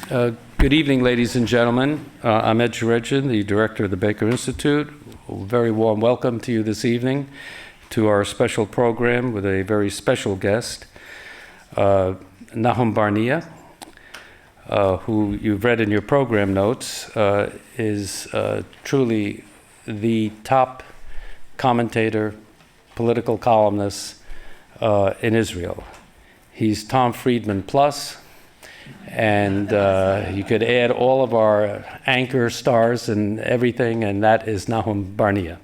Good evening, ladies and gentlemen. I'm Ed Cheredjian, the director of the Baker Institute. A very warm welcome to you this evening to our special program with a very special guest, Nahum Barnea, who you've read in your program notes, is truly the top commentator, political columnist in Israel. He's Tom Friedman plus, and you could add all of our anchor stars and everything, and that is Nahum Barnea.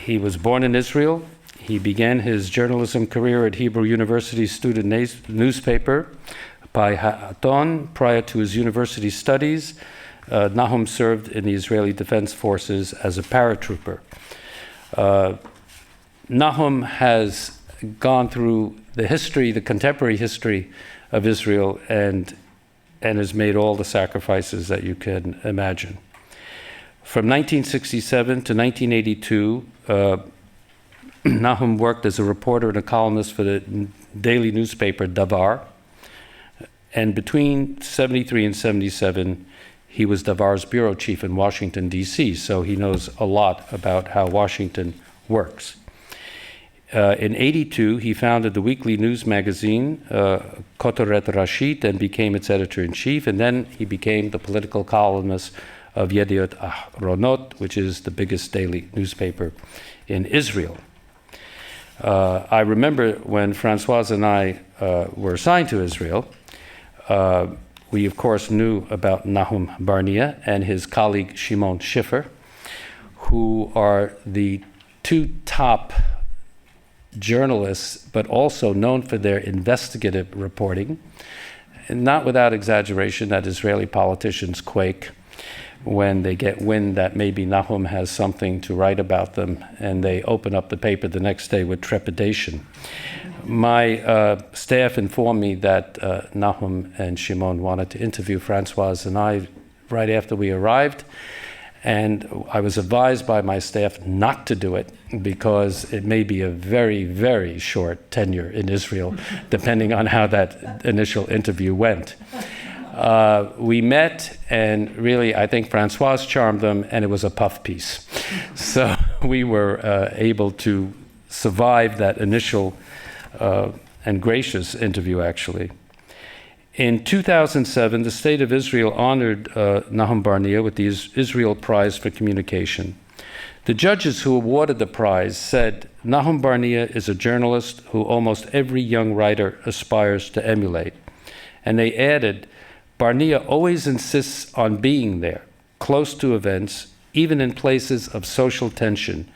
He was born in Israel. He began his journalism career at Hebrew University student newspaper by Ha'aton. Prior to his university studies, Nahum served in the Israeli Defense Forces as a paratrooper. Nahum has gone through the history, the contemporary history of Israel, and has made all the sacrifices that you can imagine. From 1967 to 1982, Nahum worked as a reporter and a columnist for the daily newspaper Davar, and between 73 and 77, he was Davar's bureau chief in Washington, D.C., so he knows a lot about how Washington works. In 82, he founded the weekly news magazine, Kotoret Rashit, and became its editor-in-chief, and then he became the political columnist of Yediot Ahronot, which is the biggest daily newspaper in Israel. I remember when Francoise and I were assigned to Israel, we of course knew about Nahum Barnea and his colleague Shimon Schiffer, who are the two top journalists, but also known for their investigative reporting. And not without exaggeration that Israeli politicians quake when they get wind that maybe Nahum has something to write about them, and they open up the paper the next day with trepidation. My staff informed me that Nahum and Shimon wanted to interview Francoise and I right after we arrived, and I was advised by my staff not to do it because it may be a very, very short tenure in Israel, depending on how that initial interview went. We met, and really, I think Francoise charmed them, and it was a puff piece. So we were able to survive that initial and gracious interview, actually. In 2007, the State of Israel honored Nahum Barnea with the Israel Prize for Communication. The judges who awarded the prize said, Nahum Barnea is a journalist who almost every young writer aspires to emulate. And they added, Barnea always insists on being there, close to events, even in places of social tension,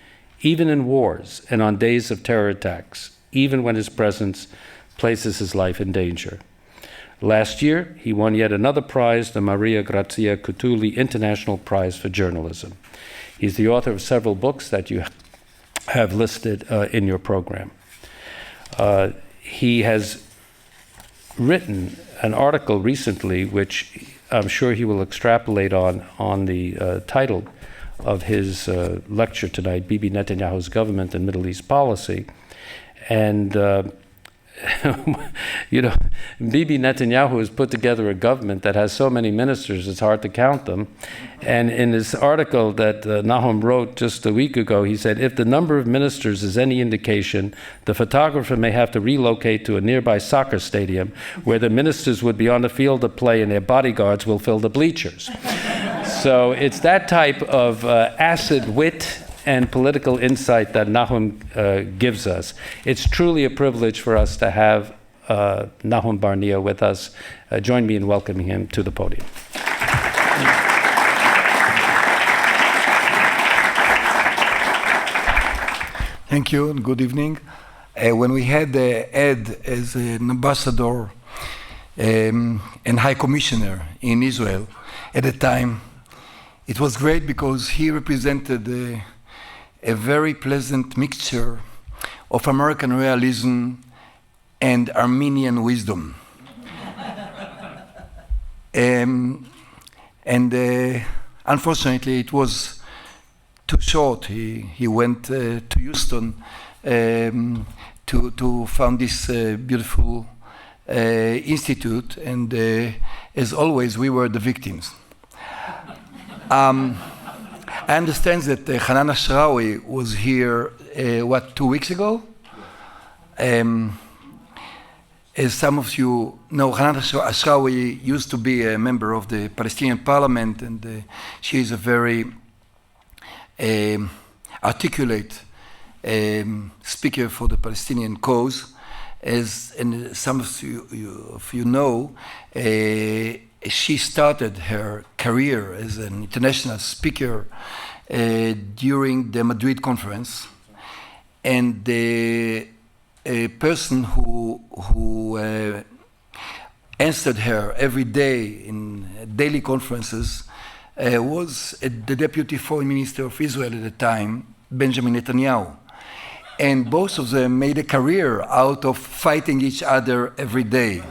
even in wars and on days of terror attacks, even when his presence places his life in danger. Last year, he won yet another prize, the Maria Grazia Cutuli International Prize for Journalism. He's the author of several books that you have listed in your program. He has written an article recently, which I'm sure he will extrapolate on the title of his lecture tonight, Bibi Netanyahu's Government and Middle East Policy. And Bibi Netanyahu has put together a government that has so many ministers, it's hard to count them. And in this article that Nahum wrote just a week ago, he said, if the number of ministers is any indication, the photographer may have to relocate to a nearby soccer stadium where the ministers would be on the field of play and their bodyguards will fill the bleachers. So it's that type of acid wit and political insight that Nahum gives us. It's truly a privilege for us to have Nahum Barnea with us. Join me in welcoming him to the podium. Thank you and good evening. When we had Ed as an ambassador and High Commissioner in Israel at the time, it was great because he represented a very pleasant mixture of American realism and Armenian wisdom. Unfortunately, it was too short. He went to Houston to found this beautiful Institute, and as always, we were the victims. I understand that Hanan Ashrawi was here, 2 weeks ago? As some of you know, Hanan Ashrawi used to be a member of the Palestinian parliament, and she is a very articulate speaker for the Palestinian cause. And some of you know, she started her career as an international speaker during the Madrid conference, and a person who answered her every day in daily conferences was the deputy foreign minister of Israel at the time, Benjamin Netanyahu. And both of them made a career out of fighting each other every day.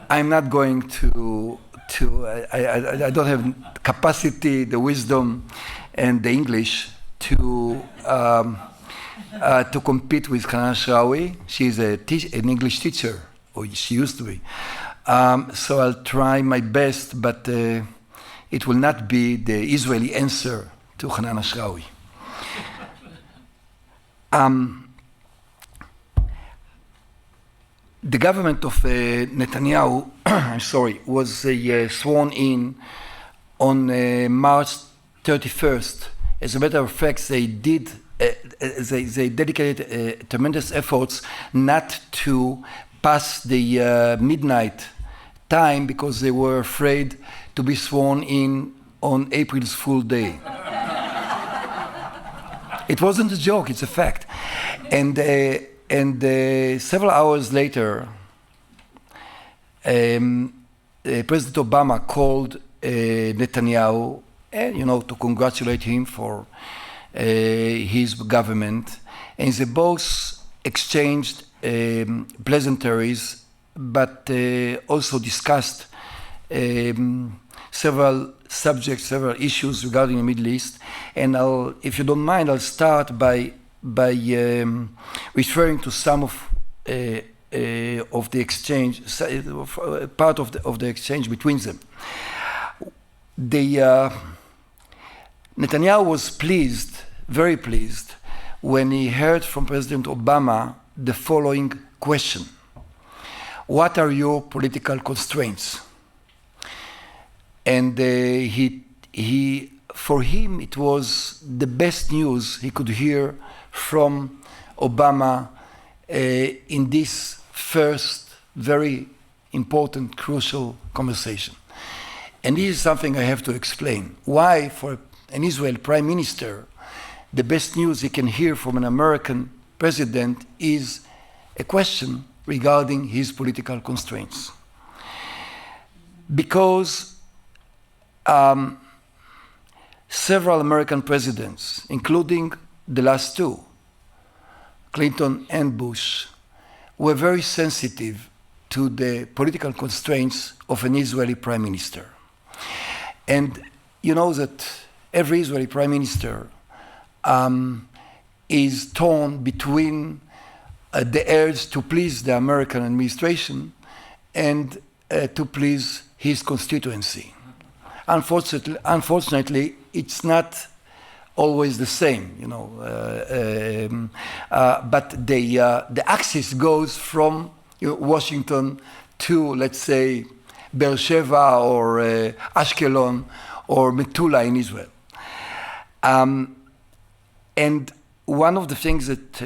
I'm not going I don't have capacity, the wisdom, and the English to compete with Hanan Ashrawi. She's an English teacher, or she used to be. So I'll try my best, but it will not be the Israeli answer to Hanan Ashrawi. The government of Netanyahu, I'm sorry, was sworn in on March 31st. As a matter of fact, they dedicated tremendous efforts not to pass the midnight time because they were afraid to be sworn in on April's Fool Day. It wasn't a joke, it's a fact. And several hours later, President Obama called Netanyahu, to congratulate him for his government, and they both exchanged pleasantries, but also discussed several subjects, several issues regarding the Middle East. And if you don't mind, I'll start by referring to some of the exchange, part of the exchange between them. Netanyahu was pleased, very pleased, when he heard from President Obama the following question: what are your political constraints? And for him, it was the best news he could hear from Obama in this first very important, crucial conversation. And this is something I have to explain. Why, for an Israeli prime minister, the best news he can hear from an American president is a question regarding his political constraints. Because several American presidents, including the last two, Clinton and Bush, were very sensitive to the political constraints of an Israeli prime minister. And you know that every Israeli prime minister is torn between the urge to please the American administration and to please his constituency. Unfortunately, it's not always the same, but the axis goes from Washington to, let's say, Beersheba or Ashkelon or Metula in Israel. And one of the things that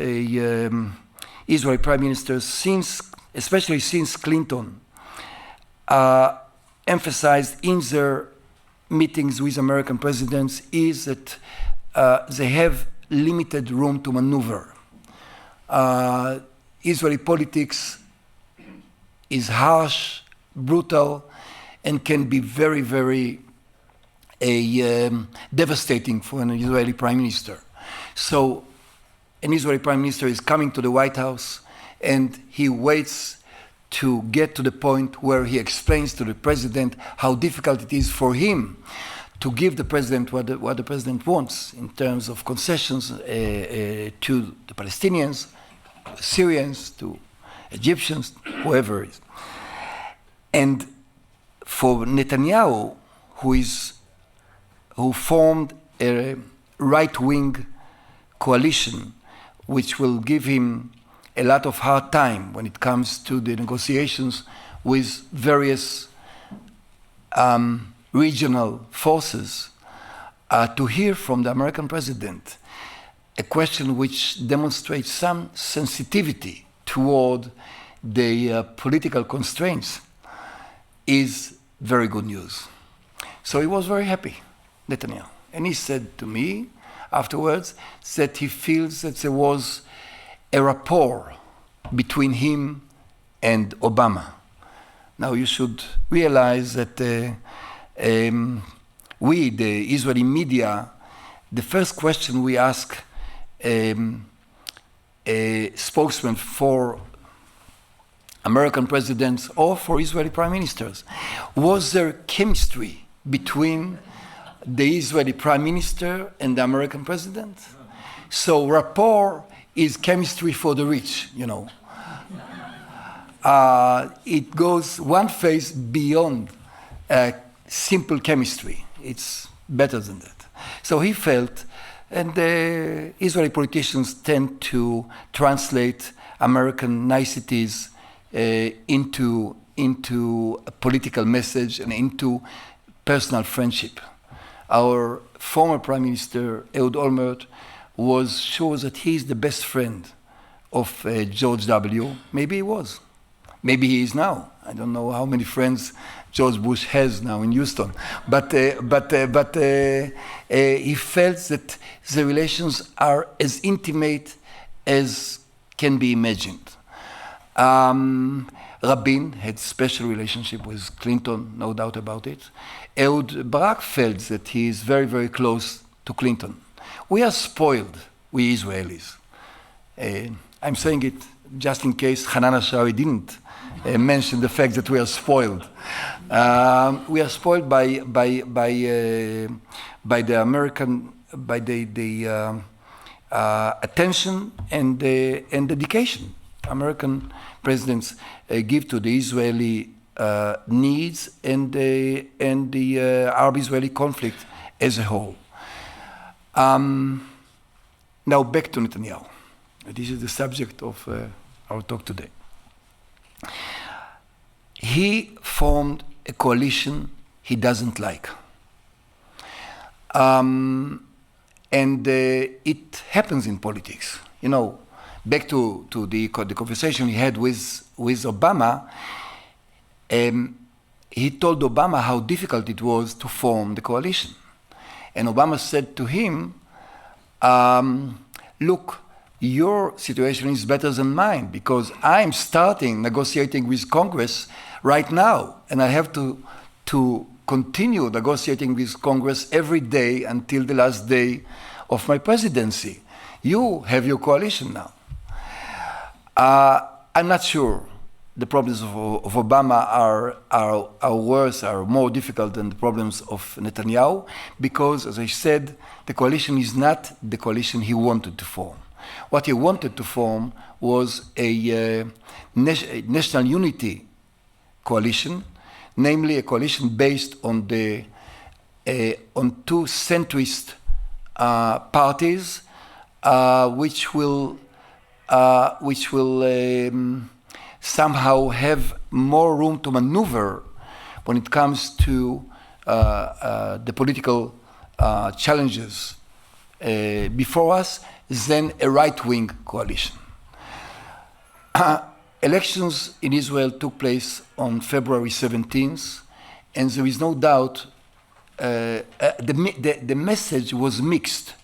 Israeli prime ministers, especially since Clinton, emphasized in their meetings with American presidents is that they have limited room to maneuver. Israeli politics is harsh, brutal, and can be very, very devastating for an Israeli prime minister. So an Israeli prime minister is coming to the White House and he waits to get to the point where he explains to the president how difficult it is for him to give the president what the president wants in terms of concessions to the Palestinians, Syrians, to Egyptians, whoever it is. And for Netanyahu, who formed a right-wing coalition, which will give him a lot of hard time when it comes to the negotiations with various regional forces, to hear from the American president a question which demonstrates some sensitivity toward the political constraints is very good news. So he was very happy, Netanyahu. And he said to me afterwards that he feels that there was a rapport between him and Obama. Now you should realize that we, the Israeli media, the first question we ask a spokesman for American presidents or for Israeli prime ministers, was there chemistry between the Israeli prime minister and the American president? So rapport is chemistry for the rich, you know. It goes one phase beyond simple chemistry. It's better than that. So he felt, and the Israeli politicians tend to translate American niceties into a political message and into personal friendship. Our former Prime Minister, Ehud Olmert, was sure that he is the best friend of George W. Maybe he was. Maybe he is now. I don't know how many friends George Bush has now in Houston. But he felt that the relations are as intimate as can be imagined. Rabin had special relationship with Clinton, no doubt about it. Ehud Barak felt that he is very, very close to Clinton. We are spoiled, we Israelis. I'm saying it just in case Hanan Ashari didn't mention the fact that we are spoiled. We are spoiled by the American, by the attention and dedication American presidents give to the Israeli needs and the Arab-Israeli conflict as a whole. Now back to Netanyahu. This is the subject of our talk today. He formed a coalition he doesn't like. And it happens in politics. You know, back to the conversation he had with Obama, he told Obama how difficult it was to form the coalition. And Obama said to him, look, your situation is better than mine because I'm starting negotiating with Congress right now, and I have to continue negotiating with Congress every day until the last day of my presidency. You have your coalition now. I'm not sure the problems of Obama are worse, are more difficult than the problems of Netanyahu, because, as I said, the coalition is not the coalition he wanted to form. What he wanted to form was a national unity coalition, namely a coalition based on on two centrist parties, which will somehow have more room to maneuver when it comes to the political challenges before us than a right-wing coalition. Elections in Israel took place on February 17th, and there is no doubt the message was mixed,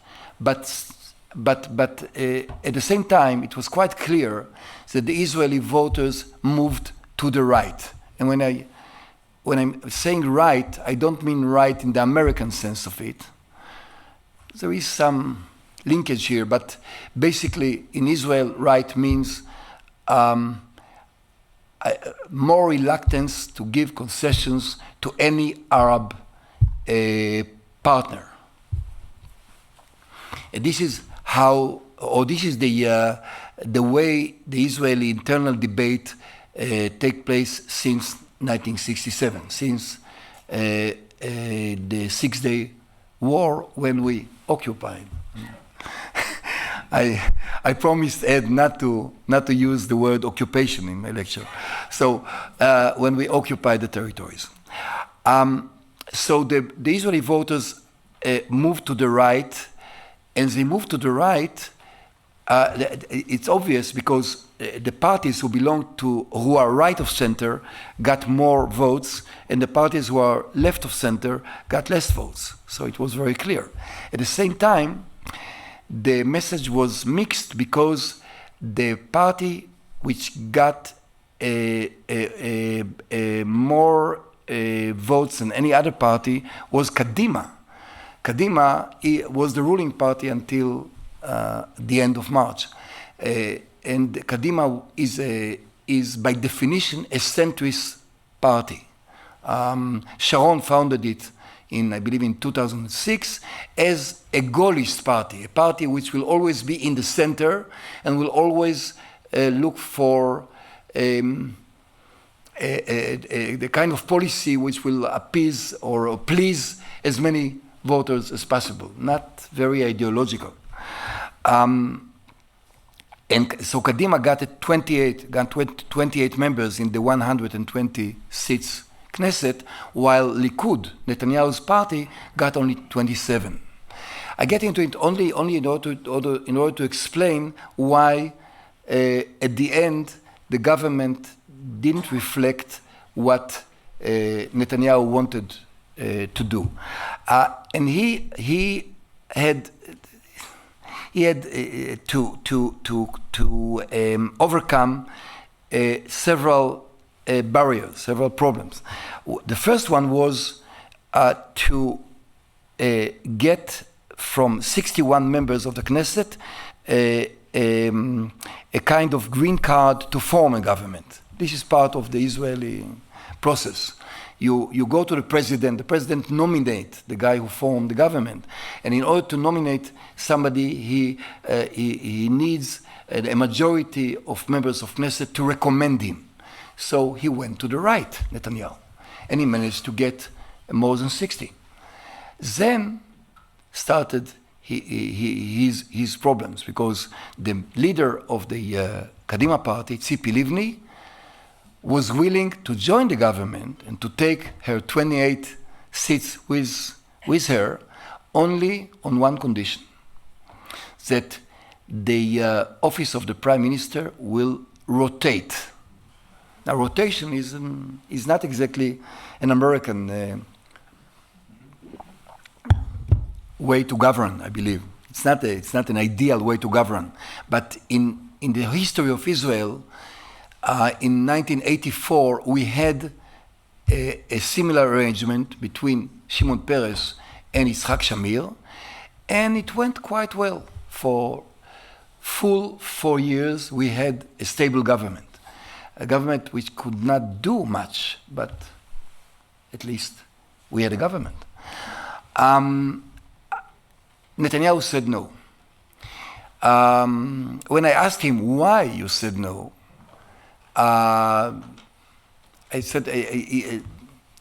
but at the same time, it was quite clear that the Israeli voters moved to the right. And when I'm saying right, I don't mean right in the American sense of it. There is some linkage here, but basically in Israel, right means more reluctance to give concessions to any Arab partner. And this is this is the way the Israeli internal debate take place since 1967, since the Six-Day War, when we occupied. I promised Ed not to use the word occupation in my lecture. So when we occupied the territories. So the Israeli voters moved to the right, and they moved to the right. It's obvious because the parties who are right of center got more votes, and the parties who are left of center got less votes. So it was very clear. At the same time, the message was mixed because the party which got more votes than any other party was Kadima. Kadima was the ruling party until the end of March. And Kadima is by definition a centrist party. Sharon founded it I believe in 2006, as a goalist party, a party which will always be in the center and will always look for the kind of policy which will appease or please as many voters as possible, not very ideological. And so Kadima got 28 members in the 120 seats Knesset, while Likud, Netanyahu's party, got only 27. I get into it only in order to explain why, at the end, the government didn't reflect what Netanyahu wanted to do, and he had to overcome several barriers, several problems. The first one was to get from 61 members of the Knesset a kind of green card to form a government. This is part of the Israeli process. You go to the president nominates the guy who formed the government. And in order to nominate somebody, he needs a majority of members of Knesset to recommend him. So he went to the right, Netanyahu, and he managed to get more than 60. Then started his problems, because the leader of the Kadima party, Tzipi Livni, was willing to join the government and to take her 28 seats with her only on one condition, that the office of the prime minister will rotate. Now, rotation is not exactly an American way to govern, I believe. It's not an ideal way to govern. But in the history of Israel, in 1984, we had a similar arrangement between Shimon Peres and Yitzhak Shamir, and it went quite well. For full 4 years, we had a stable government. A government which could not do much, but at least we had a government. Netanyahu said no. When I asked him why you said no, I said, he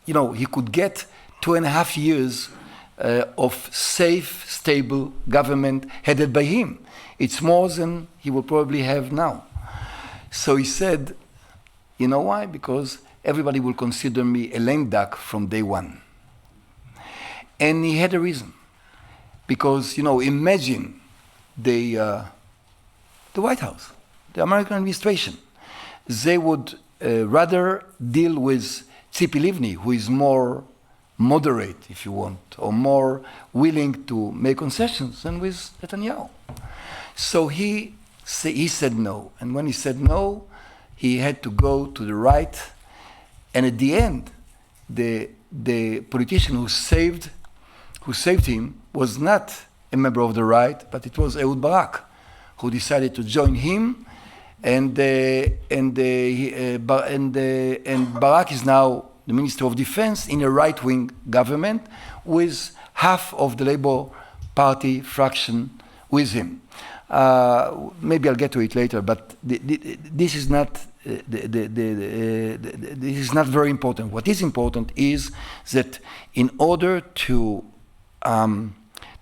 could get 2.5 years of safe, stable government headed by him. It's more than he will probably have now. So he said, you know why? Because everybody will consider me a lame duck from day one. And he had a reason. Because, imagine the White House, the American administration. They would rather deal with Tzipi Livni, who is more moderate, if you want, or more willing to make concessions, than with Netanyahu. So he said no. And when he said no, he had to go to the right. And at the end, the politician who saved him was not a member of the right, but it was Ehud Barak, who decided to join him. And Barak is now the Minister of Defense in a right-wing government with half of the Labour Party fraction with him. Maybe I'll get to it later, but this is not this is not very important. What is important is that in order to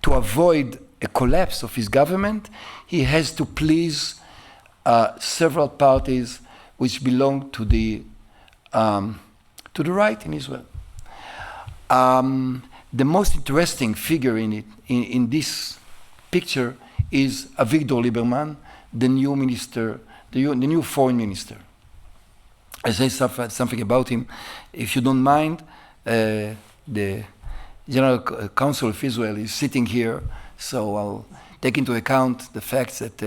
avoid a collapse of his government, he has to please several parties which belong to the right in Israel. The most interesting figure in this picture is Avigdor Lieberman, the new minister, the new foreign minister. I say something about him. If you don't mind, the General Council of Israel is sitting here, so I'll take into account the fact that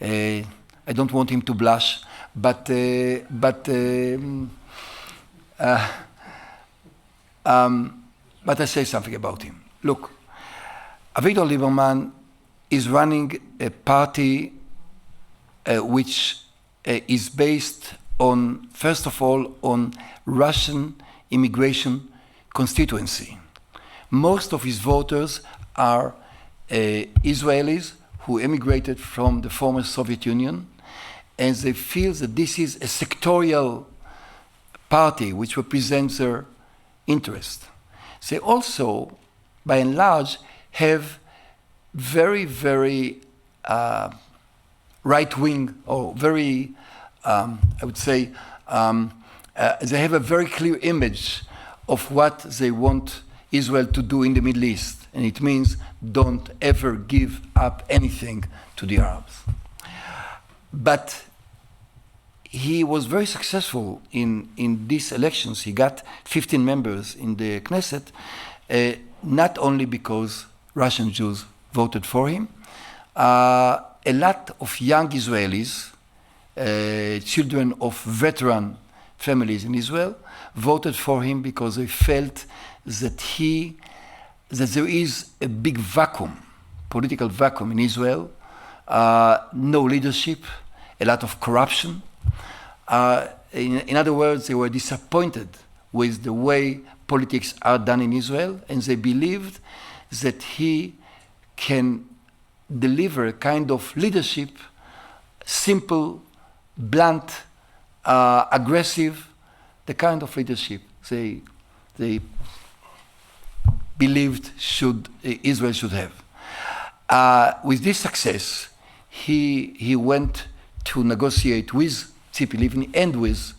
I don't want him to blush, but I say something about him. Look, Avigdor Lieberman is running a party which is based on, first of all, on Russian immigration constituency. Most of his voters are Israelis who emigrated from the former Soviet Union, and they feel that this is a sectorial party which represents their interest. They also, by and large, have very, very right-wing, or very, I would say, they have a very clear image of what they want Israel to do in the Middle East. And it means don't ever give up anything to the Arabs. But he was very successful in these elections. He got 15 members in the Knesset, not only because Russian Jews voted for him. A lot of young Israelis, children of veteran families in Israel, voted for him because they felt that there is a big vacuum, political vacuum in Israel, no leadership, a lot of corruption. In other words, they were disappointed with the way politics are done in Israel, and they believed that he can deliver a kind of leadership, simple, blunt, aggressive, the kind of leadership they believed Israel should have. With this success, he went to negotiate with Tzipi Livni and with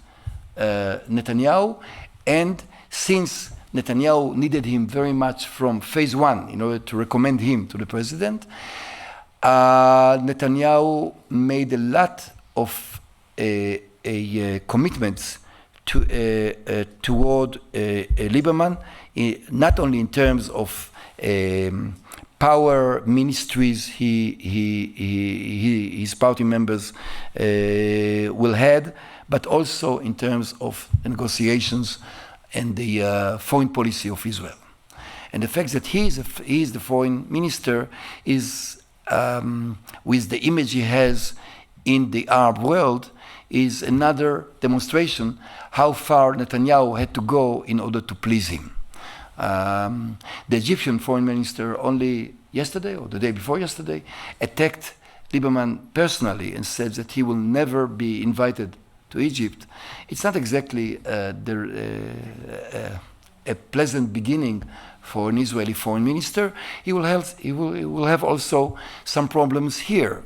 Netanyahu, and since Netanyahu needed him very much from phase one in order to recommend him to the president, Netanyahu made a lot of commitments toward Lieberman, not only in terms of power ministries his party members will head, but also in terms of negotiations and the foreign policy of Israel. And the fact that he is the foreign minister is, with the image he has in the Arab world, is another demonstration how far Netanyahu had to go in order to please him. The Egyptian foreign minister only yesterday, or the day before yesterday, attacked Lieberman personally and said that he will never be invited to Egypt. It's not exactly a pleasant beginning for an Israeli foreign minister. He will have also some problems here,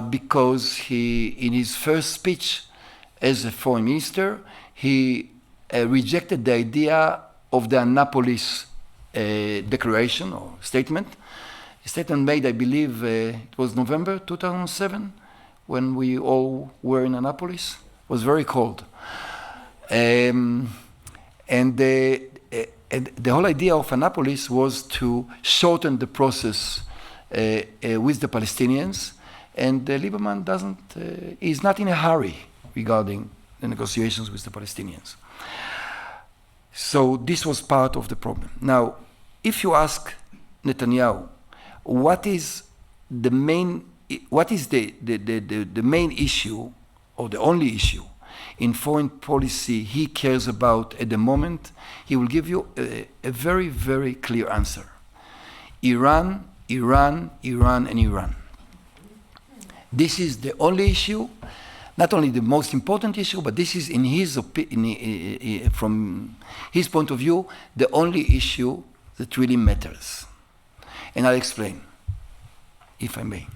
because in his first speech as a foreign minister, he rejected the idea of the Annapolis declaration or statement. A statement made, I believe, it was November 2007, when we all were in Annapolis. It was very cold. And the whole idea of Annapolis was to shorten the process with the Palestinians, and Lieberman is not in a hurry regarding the negotiations with the Palestinians. So this was part of the problem. Now, if you ask Netanyahu, what is the main issue, or the only issue in foreign policy he cares about at the moment, he will give you a very, very clear answer. Iran, Iran, Iran, and Iran. This is the only issue, not only the most important issue, but this is, in his from his point of view, the only issue that really matters. And I'll explain, if I may.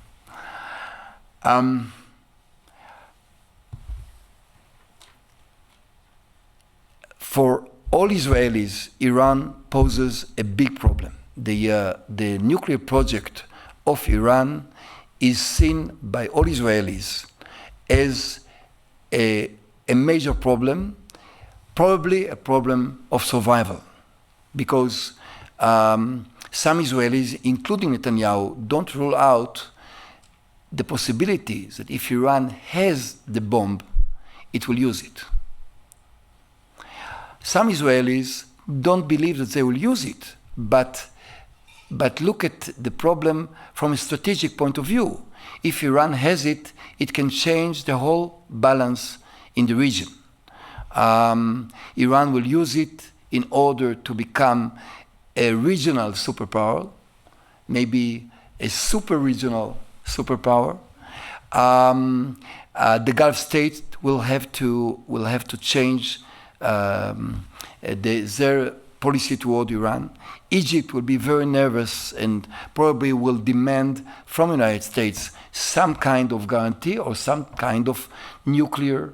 For all Israelis, Iran poses a big problem. The nuclear project of Iran is seen by all Israelis as a major problem, probably a problem of survival, because some Israelis, including Netanyahu, don't rule out the possibility that if Iran has the bomb, it will use it. Some Israelis don't believe that they will use it, but look at the problem from a strategic point of view. If Iran has it, it can change the whole balance in the region. Iran will use it in order to become a regional superpower, maybe a super-regional superpower. The Gulf states will have to change their policy toward Iran. Egypt will be very nervous and probably will demand from the United States some kind of guarantee or some kind of nuclear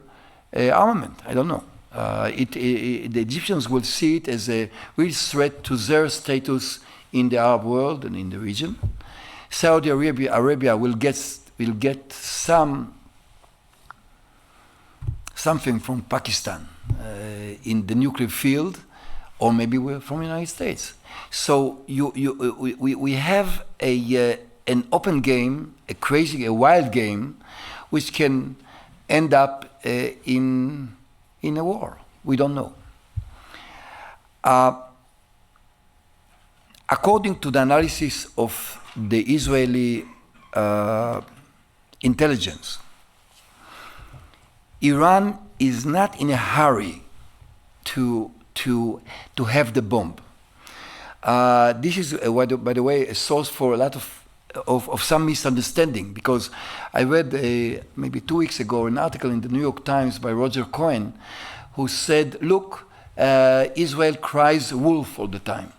armament. I don't know. The Egyptians will see it as a real threat to their status in the Arab world and in the region. Saudi Arabia will get something from Pakistan in the nuclear field, or maybe from the United States. So we have an open game, a wild game, which can end up in a war. We don't know. According to the analysis of the Israeli intelligence, Iran is not in a hurry to have the bomb. This is, by the way, a source for a lot of some misunderstanding, because I read maybe 2 weeks ago an article in the New York Times by Roger Cohen, who said, look, Israel cries wolf all the time,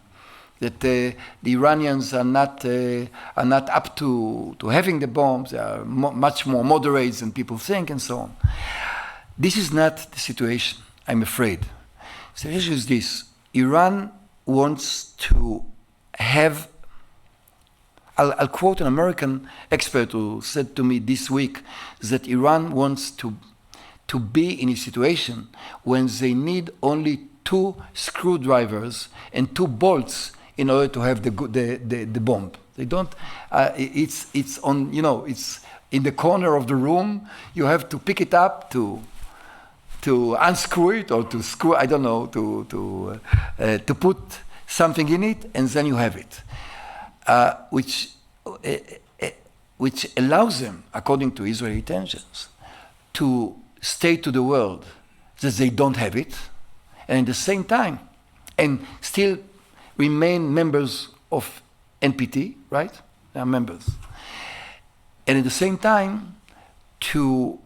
that the Iranians are not up to having the bombs, they are much more moderate than people think, and so on. This is not the situation, I'm afraid. So the issue is this: Iran wants to have, I'll quote an American expert who said to me this week that Iran wants to be in a situation when they need only 2 screwdrivers and 2 bolts in order to have the bomb. They don't. It's on. It's in the corner of the room. You have to pick it up to unscrew it or to screw. I don't know, to put something in it, and then you have it, which allows them, according to Israeli intentions, to state to the world that they don't have it, and at the same time, and still remain members of NPT, right? They are members. And at the same time, to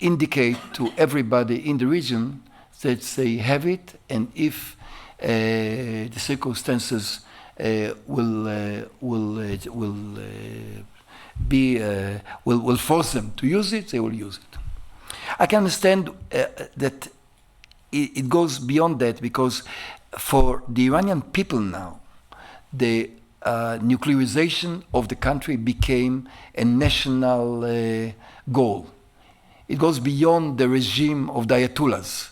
indicate to everybody in the region that they have it, and if the circumstances will force them to use it, they will use it. I can understand that it goes beyond that, because for the Iranian people now, the nuclearization of the country became a national goal. It goes beyond the regime of the Ayatollahs.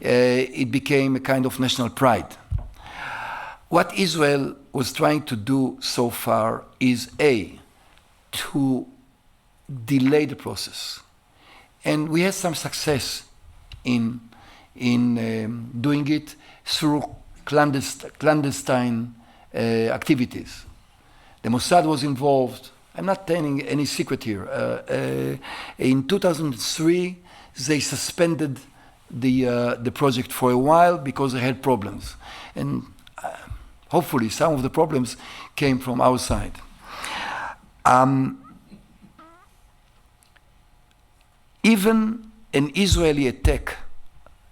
It became a kind of national pride. What Israel was trying to do so far is to delay the process. And we had some success in doing it through clandestine activities. The Mossad was involved. I'm not telling any secret here. In 2003, they suspended the project for a while because they had problems. And hopefully some of the problems came from our side. even an Israeli attack,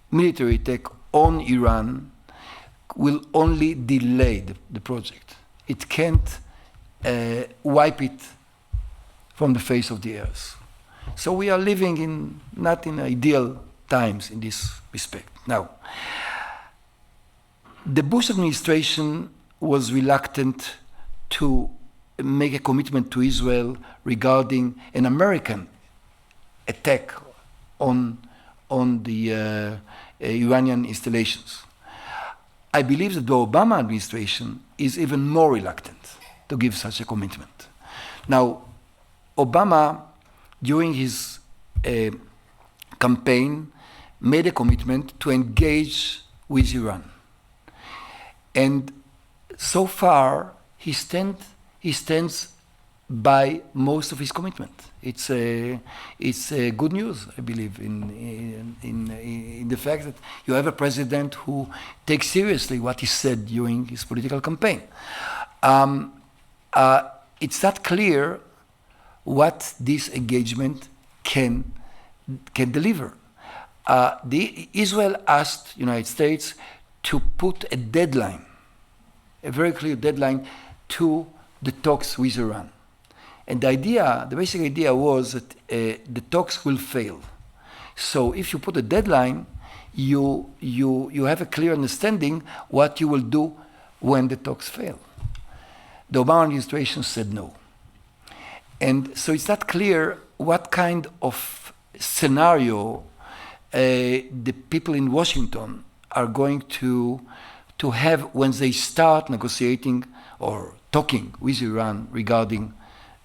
military attack on Iran, will only delay the project. It can't wipe it from the face of the earth. So we are living not in ideal times in this respect. Now, the Bush administration was reluctant to make a commitment to Israel regarding an American attack on the Iranian installations. I believe that the Obama administration is even more reluctant to give such a commitment. Now, Obama, during his campaign, made a commitment to engage with Iran. And so far, he stands by most of his commitment. It's good news, I believe, in the fact that you have a president who takes seriously what he said during his political campaign. It's not clear what this engagement can deliver. Israel asked the United States to put a deadline, a very clear deadline, to the talks with Iran. And the basic idea was that the talks will fail. So if you put a deadline, you have a clear understanding what you will do when the talks fail. The Obama administration said no. And so it's not clear what kind of scenario the people in Washington are going to have when they start negotiating or talking with Iran regarding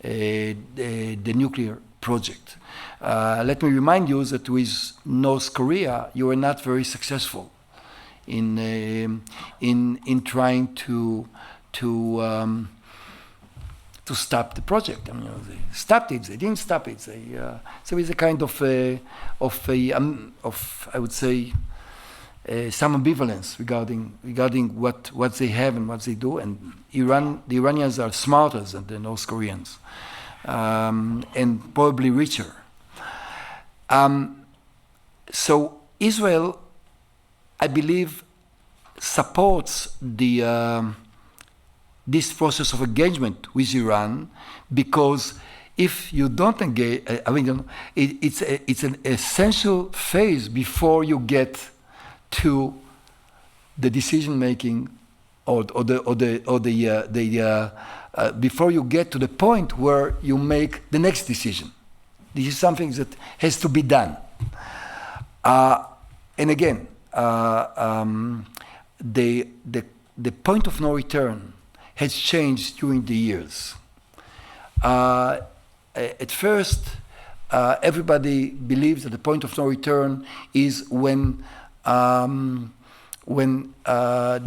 the nuclear project. Let me remind you that with North Korea, you were not very successful in trying to stop the project. I mean, they stopped it. They didn't stop it. So it's a kind of I would say some ambivalence regarding what they have and what they do. And the Iranians are smarter than the North Koreans, and probably richer. So Israel, I believe, supports this process of engagement with Iran, because if you don't engage, it's an essential phase before you get to the decision making, before you get to the point where you make the next decision. This is something that has to be done. And again, the point of no return has changed during the years. At first, everybody believes that the point of no return is when the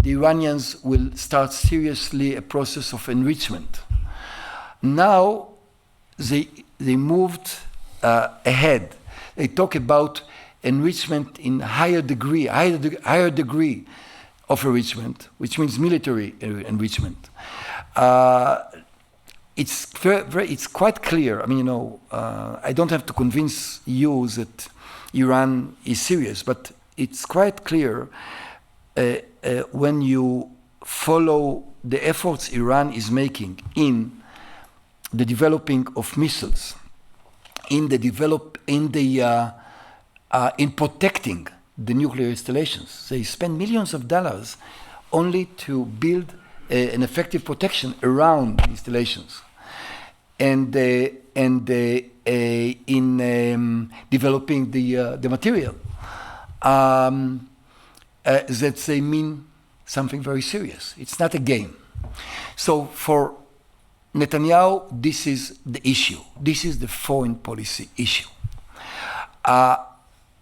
Iranians will start seriously a process of enrichment. Now, they moved ahead. They talk about enrichment in higher degree of enrichment, which means military enrichment. It's quite clear. I mean, I don't have to convince you that Iran is serious, but it's quite clear when you follow the efforts Iran is making in the developing of missiles, in protecting the nuclear installations. They spend millions of dollars only to build an effective protection around the installations, and in developing the material. That they mean something very serious. It's not a game. So for Netanyahu, this is the issue. This is the foreign policy issue. I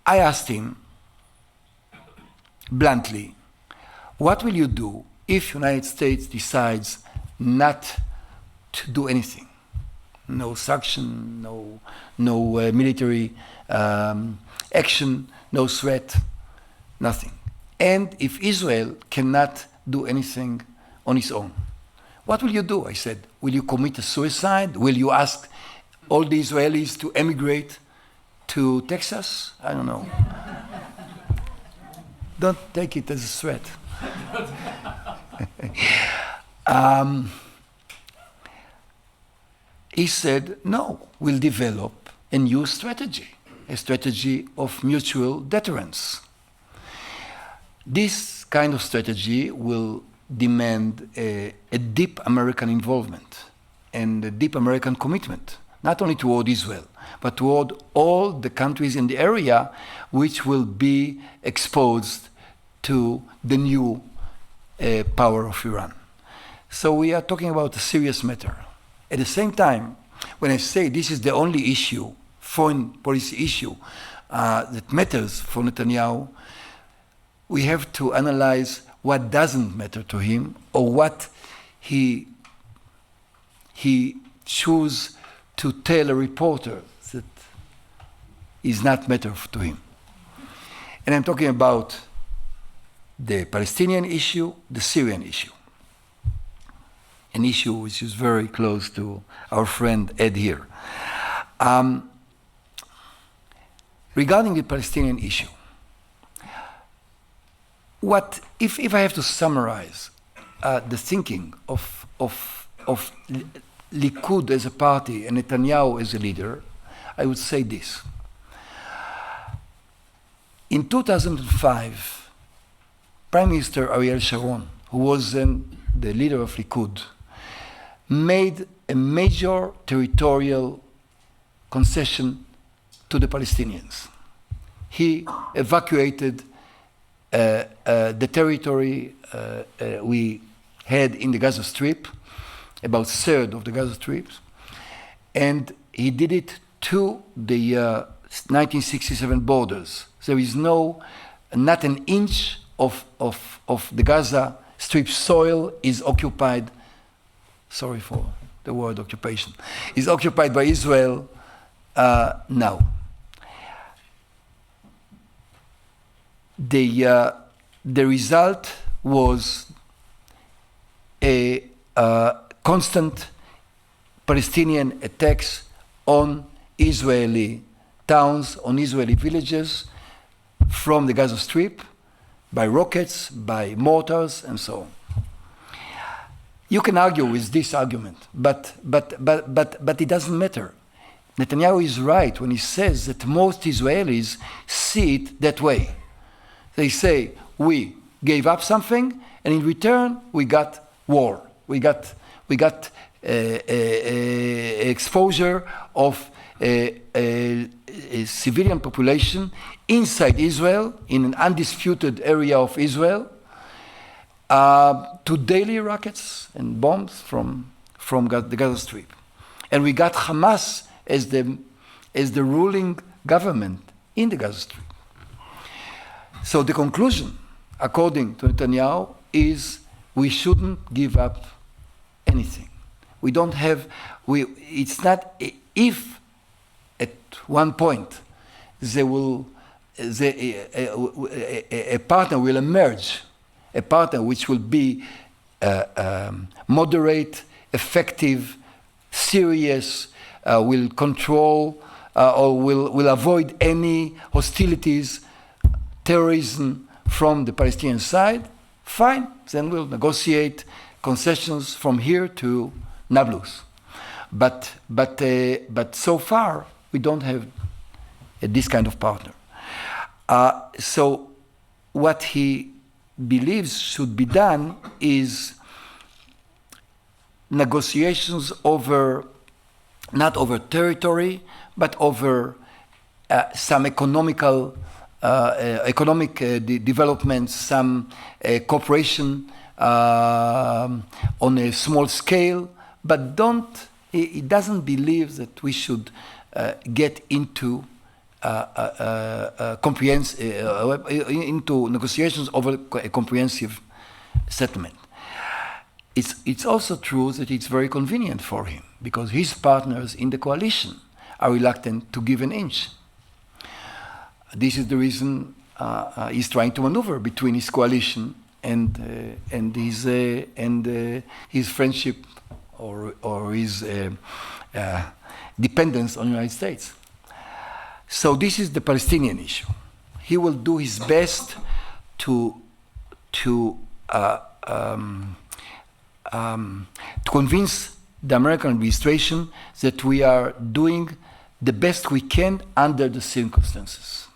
asked him bluntly, what will you do if the United States decides not to do anything? No sanction, no military action, no threat, nothing. And if Israel cannot do anything on its own, what will you do? I said, will you commit a suicide? Will you ask all the Israelis to emigrate to Texas? I don't know. Don't take it as a threat. He said, no, we'll develop a new strategy, a strategy of mutual deterrence. This kind of strategy will demand a deep American involvement and a deep American commitment, not only toward Israel, but toward all the countries in the area which will be exposed to the new power of Iran. So we are talking about a serious matter. At the same time, when I say this is the only issue, foreign policy issue, that matters for Netanyahu, we have to analyze what doesn't matter to him or what he chooses to tell a reporter that is not matter to him. And I'm talking about the Palestinian issue, the Syrian issue. An issue which is very close to our friend Ed here. Regarding the Palestinian issue, what if I have to summarize the thinking of Likud as a party and Netanyahu as a leader, I would say this. In 2005, Prime Minister Ariel Sharon, who was then the leader of Likud, made a major territorial concession to the Palestinians. He evacuated the territory we had in the Gaza Strip, about a third of the Gaza Strip, and he did it to the 1967 borders. There is not an inch of the Gaza Strip soil is occupied, sorry for the word occupation, is occupied by Israel now. The result was a constant Palestinian attacks on Israeli towns, on Israeli villages from the Gaza Strip, by rockets, by mortars, and so on. You can argue with this argument, but it doesn't matter. Netanyahu is right when he says that most Israelis see it that way. They say, we gave up something, and in return, we got war. We got exposure of a civilian population inside Israel, in an undisputed area of Israel, to daily rockets and bombs from the Gaza Strip. And we got Hamas as the ruling government in the Gaza Strip. So the conclusion, according to Netanyahu, is we shouldn't give up anything. We don't have, it's not, if at one point a partner will emerge, a partner which will be moderate, effective, serious, will control or will avoid any hostilities, terrorism from the Palestinian side, fine, then we'll negotiate concessions from here to Nablus. But so far, we don't have this kind of partner. So what he believes should be done is negotiations over, not over territory, but over some economic development, some cooperation on a small scale, but he doesn't believe that we should get into into negotiations over a comprehensive settlement. It's also true that it's very convenient for him because his partners in the coalition are reluctant to give an inch. This is the reason he's trying to maneuver between his coalition and his friendship or his dependence on the United States. So this is the Palestinian issue. He will do his best to convince the American administration that we are doing the best we can under the circumstances.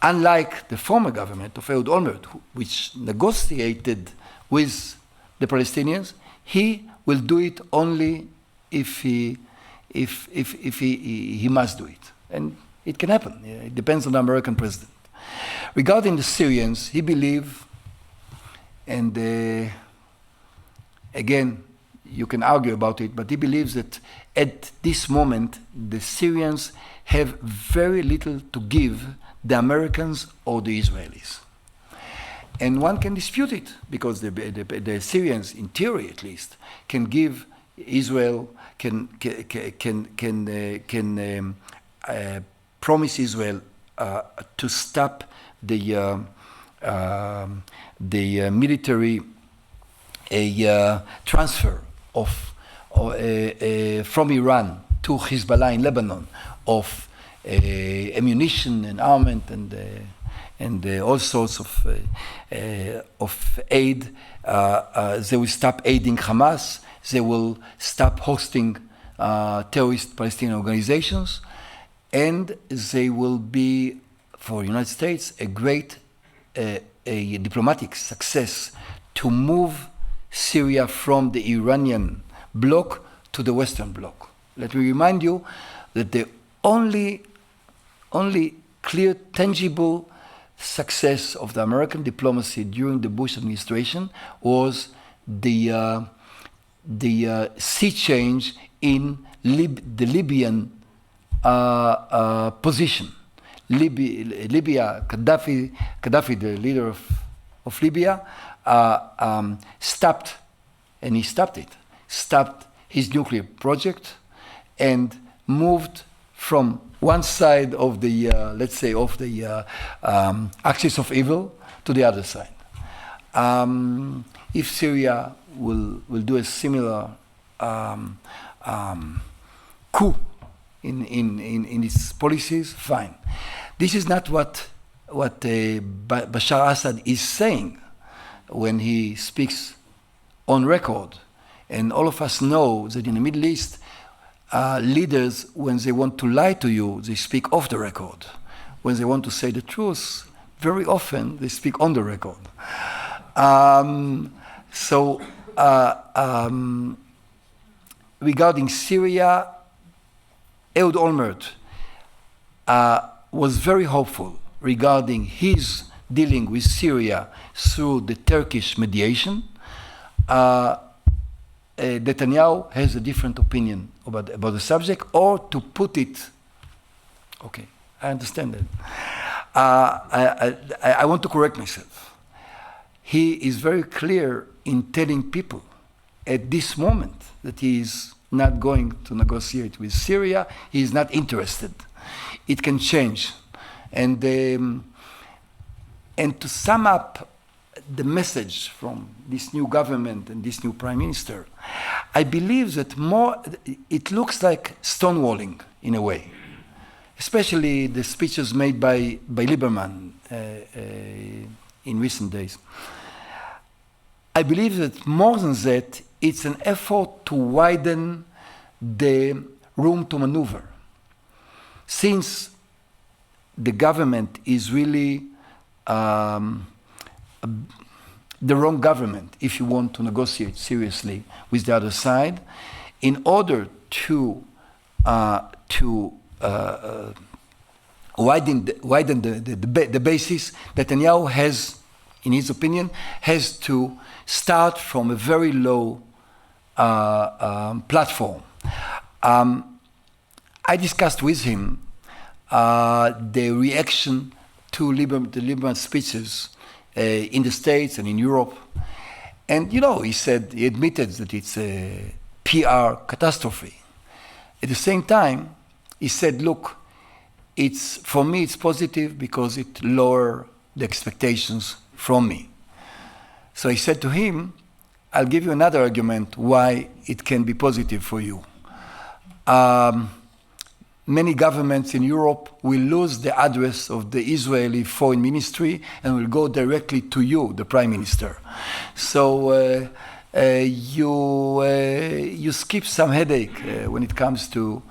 Unlike the former government of Ehud Olmert, which negotiated with the Palestinians, he will do it only if he must do it. And it can happen. It depends on the American president. Regarding the Syrians, he believes, and again, you can argue about it, but he believes that at this moment, the Syrians have very little to give the Americans or the Israelis. And one can dispute it, because the Syrians, in theory at least, can give Israel, can promise Israel to stop the military transfer of from Iran to Hezbollah in Lebanon of ammunition and armament and all sorts of aid. They will stop aiding Hamas. They will stop hosting terrorist Palestinian organizations, and they will be, for the United States, a great a diplomatic success to move Syria from the Iranian bloc to the Western bloc. Let me remind you that the only clear, tangible success of the American diplomacy during the Bush administration was the sea change in the Libyan position. Libya, Gaddafi, the leader of Libya, stopped his nuclear project and moved from one side of the, let's say, of the axis of evil to the other side. If Syria will do a similar coup in its policies, fine. This is not what Bashar Assad is saying when he speaks on record. And all of us know that in the Middle East, leaders, when they want to lie to you, they speak off the record. When they want to say the truth, very often they speak on the record. Regarding Syria, Ehud Olmert was very hopeful regarding his dealing with Syria through the Turkish mediation. Netanyahu has a different opinion about the subject, or to put it, okay, I understand that. I want to correct myself. He is very clear in telling people at this moment that he is not going to negotiate with Syria. He is not interested. It can change. And to sum up the message from this new government and this new prime minister, I believe that it looks like stonewalling in a way, especially the speeches made by Lieberman in recent days. I believe that more than that, it's an effort to widen the room to maneuver. Since the government is really the wrong government, if you want to negotiate seriously with the other side, in order to widen the basis, Netanyahu has, in his opinion, has to start from a very low platform. I discussed with him the reaction to the Lieberman speeches in the States and in Europe. And, he admitted that it's a PR catastrophe. At the same time, he said, look, for me it's positive because it lowers the expectations from me. So I said to him, I'll give you another argument why it can be positive for you. many governments in Europe will lose the address of the Israeli foreign ministry and will go directly to you, the prime minister. So you skip some headache when it comes to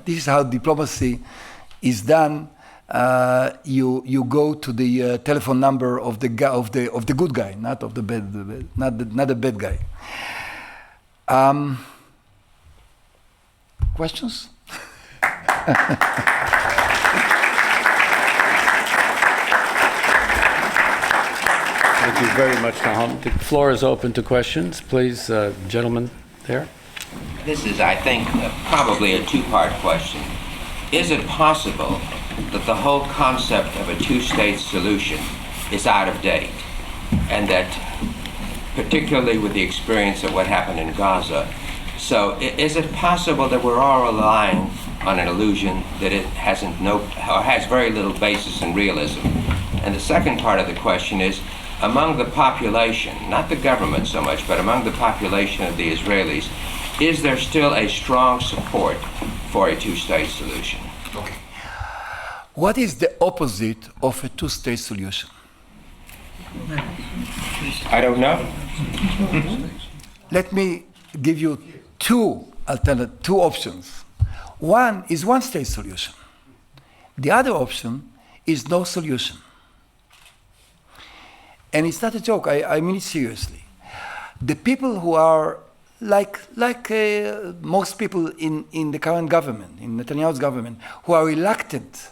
this is how diplomacy is done. You go to the telephone number of the good guy, not of the bad, not the bad guy. Questions? Thank you very much, Nahum. The floor is open to questions. Please, gentlemen there. This is, I think, probably a two-part question. Is it possible that the whole concept of a two-state solution is out of date, and that, particularly with the experience of what happened in Gaza, so is it possible that we're all relying on an illusion that it has very little basis in realism? And the second part of the question is, among the population, not the government so much, but among the population of the Israelis, is there still a strong support for a two-state solution? Okay. What is the opposite of a two-state solution? I don't know. Let me give you two options. One is one-state solution. The other option is no solution. And it's not a joke, I mean it seriously. The people who are like most people in the current government, in Netanyahu's government, who are reluctant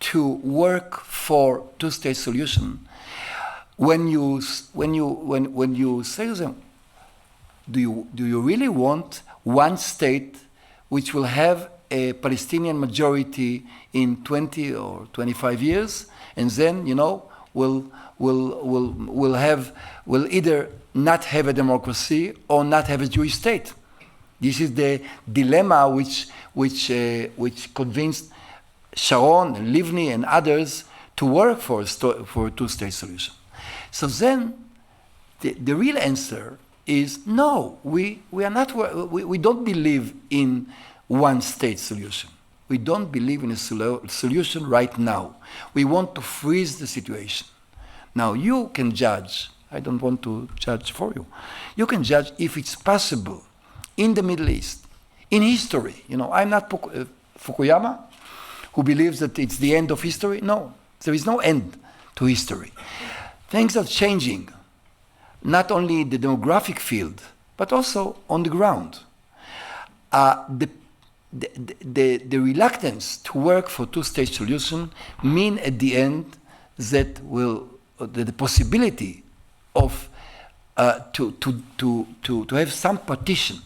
to work for two-state solution, when you say to them, do you really want one state which will have a Palestinian majority in 20 or 25 years, and then will either not have a democracy or not have a Jewish state? This is the dilemma which convinced Sharon and Livni and others to work for a two-state solution. So then, the real answer is no. We don't believe in one-state solution. We don't believe in a solution right now. We want to freeze the situation. Now, you can judge. I don't want to judge for you. You can judge if it's possible in the Middle East, in history. I'm not Fukuyama, who believes that it's the end of history. No, there is no end to history. Things are changing, not only in the demographic field, but also on the ground. The reluctance to work for two-state solution mean at the end that the possibility of to have some partition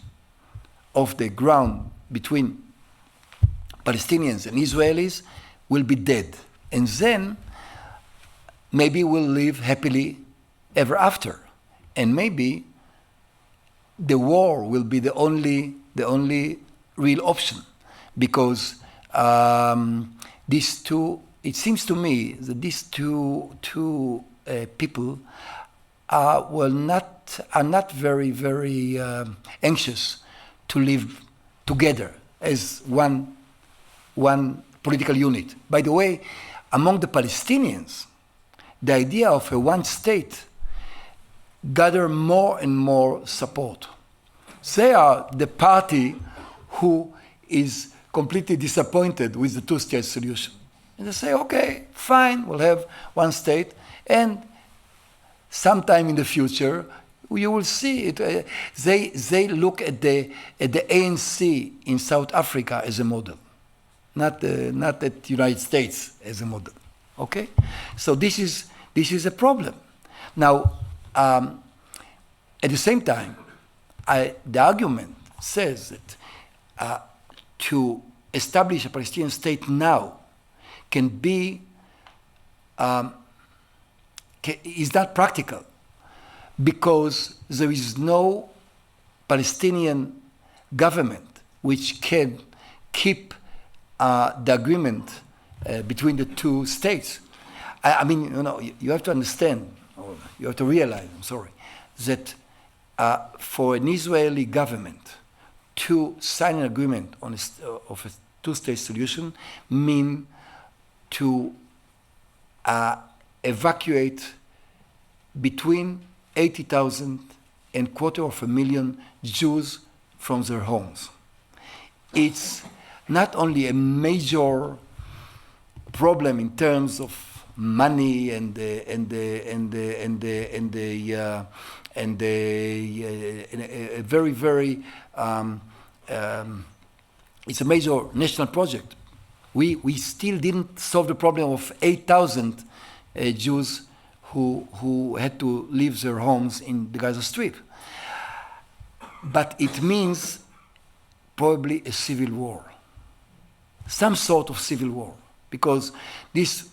of the ground between Palestinians and Israelis will be dead, and then maybe we'll live happily ever after, and maybe the war will be the only real option, because it seems to me that these two people are not very, very anxious to live together as one political unit. By the way, among the Palestinians, the idea of a one state gather more and more support. They are the party who is completely disappointed with the two-state solution. And they say, okay, fine, we'll have one state, and sometime in the future, you will see it. They look at the ANC in South Africa as a model, not at the United States as a model. Okay, so this is a problem. Now, at the same time, the argument says that to establish a Palestinian state now is not practical, because there is no Palestinian government which can keep the agreement between the two states. I mean, you have to understand, or you have to realize, that for an Israeli government to sign an agreement on of a two-state solution mean to evacuate between 80,000 and 250,000 Jews from their homes. It's not only a major problem in terms of money and a very, very it's a major national project. We still didn't solve the problem of 8,000 Jews who had to leave their homes in the Gaza Strip. But it means probably a civil war, some sort of civil war, because these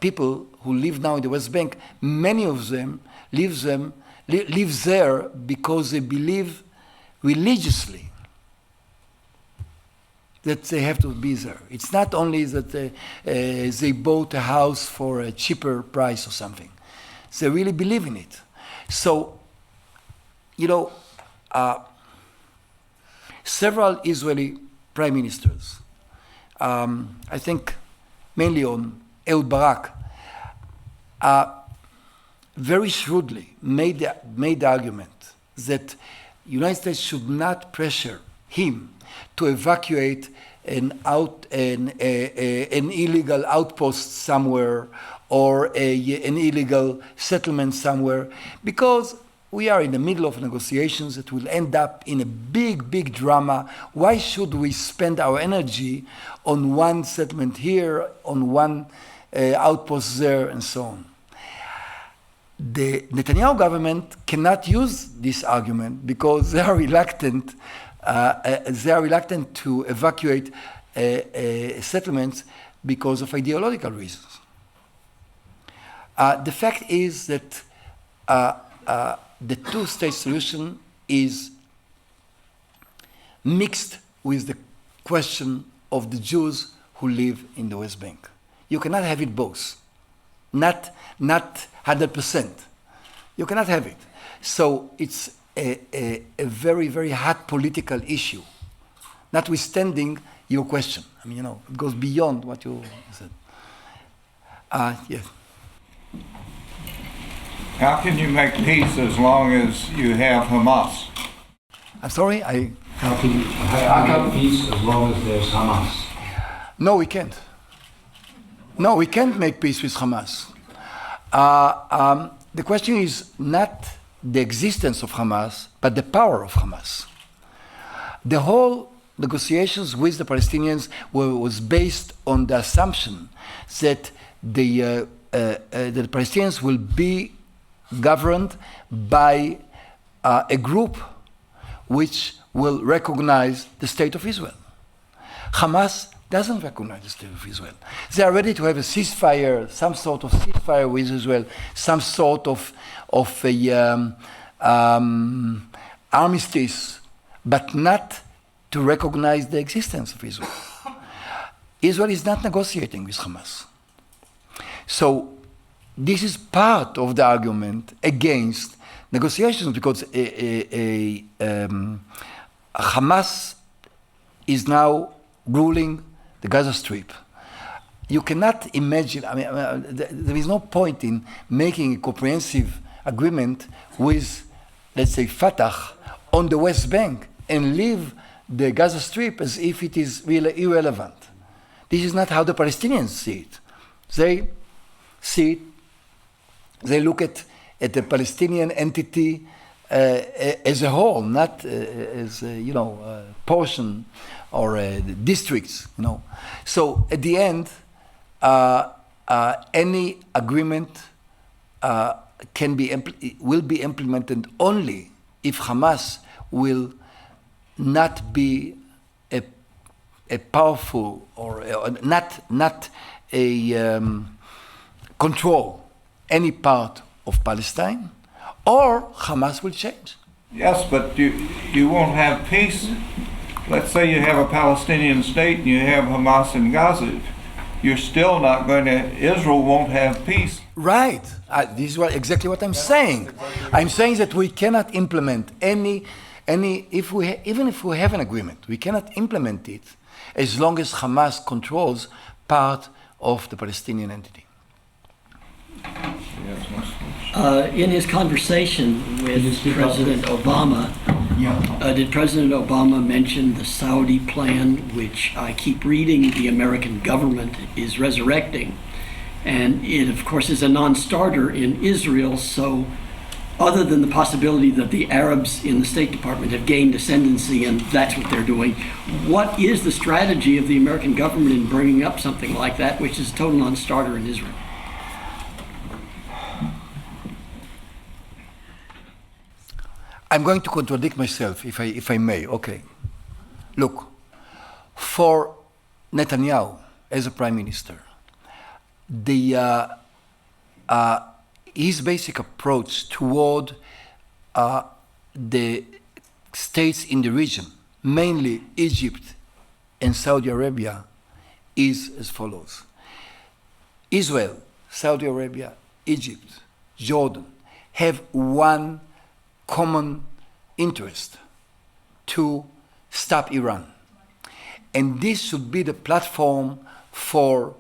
people who live now in the West Bank, many of them live there because they believe religiously that they have to be there. It's not only that they bought a house for a cheaper price or something. They really believe in it. So, several Israeli prime ministers, I think mainly on Ehud Barak, very shrewdly made the argument that the United States should not pressure him to evacuate an illegal outpost somewhere or an illegal settlement somewhere, because we are in the middle of negotiations that will end up in a big, big drama. Why should we spend our energy on one settlement here, on one outpost there, and so on? The Netanyahu government cannot use this argument because they are reluctant. They are reluctant to evacuate settlements because of ideological reasons. The fact is that the two-state solution is mixed with the question of the Jews who live in the West Bank. You cannot have it both. Not 100%. You cannot have it. So it's a very, very hot political issue, notwithstanding your question. I mean, it goes beyond what you said. Yes. How can you make peace as long as you have Hamas? I'm sorry, How can you make peace as long as there's Hamas? No, we can't. No, we can't make peace with Hamas. The question is not the existence of Hamas, but the power of Hamas. The whole negotiations with the Palestinians was based on the assumption that the Palestinians will be governed by a group which will recognize the state of Israel. Hamas doesn't recognize the state of Israel. They are ready to have a ceasefire, some sort of ceasefire with Israel, some sort of armistice, but not to recognize the existence of Israel. Israel is not negotiating with Hamas. So this is part of the argument against negotiations, because Hamas is now ruling the Gaza Strip. You cannot imagine, there is no point in making a comprehensive agreement with, let's say, Fatah on the West Bank and leave the Gaza Strip as if it is really irrelevant. This is not how the Palestinians see it. They see it, they look at the Palestinian entity as a whole, not as a portion or districts. So at the end, any agreement will be implemented only if Hamas will not be a powerful or not control any part of Palestine, or Hamas will change. Yes, but you won't have peace. Let's say you have a Palestinian state and you have Hamas in Gaza. You're still not going to, Israel won't have peace. Right. This is exactly what I'm saying. I'm saying that we cannot implement any Even if we have an agreement, we cannot implement it as long as Hamas controls part of the Palestinian entity. In his conversation with President Obama, did President Obama mention the Saudi plan, which I keep reading the American government is resurrecting? And it, of course, is a non-starter in Israel, so other than the possibility that the Arabs in the State Department have gained ascendancy and that's what they're doing, what is the strategy of the American government in bringing up something like that, which is a total non-starter in Israel? I'm going to contradict myself, if I may. Okay. Look, for Netanyahu as a prime minister, his basic approach toward the states in the region, mainly Egypt and Saudi Arabia, is as follows. Israel, Saudi Arabia, Egypt, Jordan have one common interest: to stop Iran. And this should be the platform for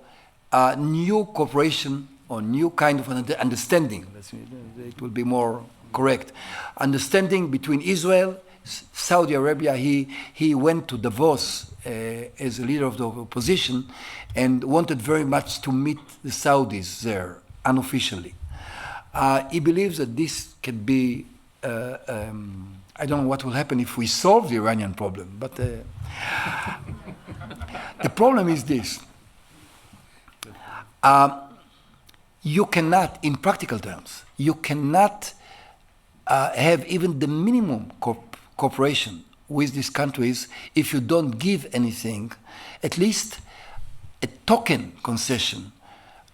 new cooperation or new kind of understanding. It will be more correct. Understanding between Israel, Saudi Arabia. He went to Davos as a leader of the opposition and wanted very much to meet the Saudis there unofficially. He believes that this can be I don't know what will happen if we solve the Iranian problem, but the problem is this. You cannot, in practical terms, you cannot have even the minimum cooperation with these countries if you don't give anything, at least a token concession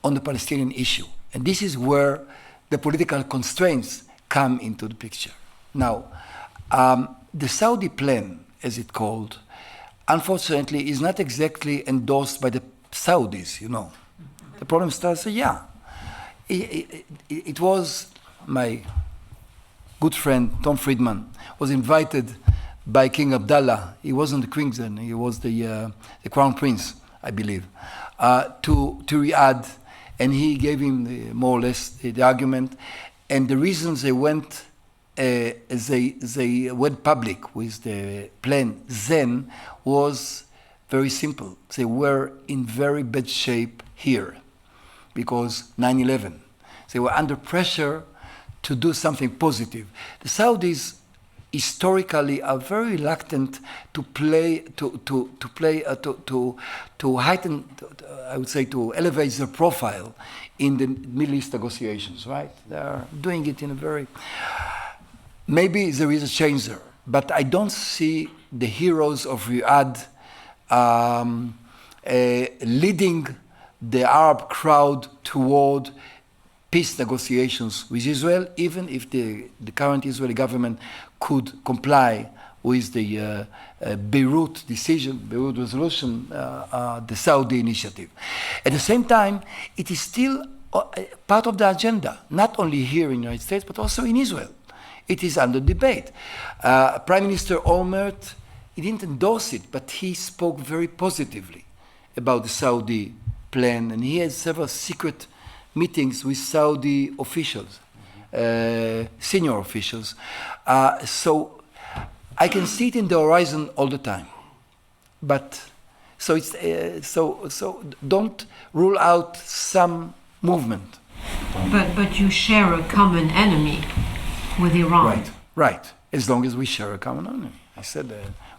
on the Palestinian issue. And this is where the political constraints come into the picture. Now, the Saudi plan, as it's called, unfortunately is not exactly endorsed by the Saudis, you know. The problem starts, it was my good friend Tom Friedman was invited by King Abdullah. He wasn't the king then, he was the crown prince, I believe, to Riyadh, and he gave him more or less the argument. And the reasons they went public with the plan then was very simple. They were in very bad shape here because 9/11. They were under pressure to do something positive. The Saudis historically are very reluctant to heighten, I would say, to elevate their profile in the Middle East negotiations, right? They are doing it in a very... Maybe there is a change there, but I don't see the heroes of Riyadh leading the Arab crowd toward peace negotiations with Israel, even if the current Israeli government could comply with the Beirut resolution, the Saudi initiative. At the same time, it is still part of the agenda, not only here in the United States, but also in Israel. It is under debate. Prime Minister Olmert, he didn't endorse it, but he spoke very positively about the Saudi plan, and he had several secret meetings with Saudi officials, senior officials. So I can see it in the horizon all the time. But so it's so don't rule out some movement. But you share a common enemy with Iran. Right. As long as we share a common enemy. I said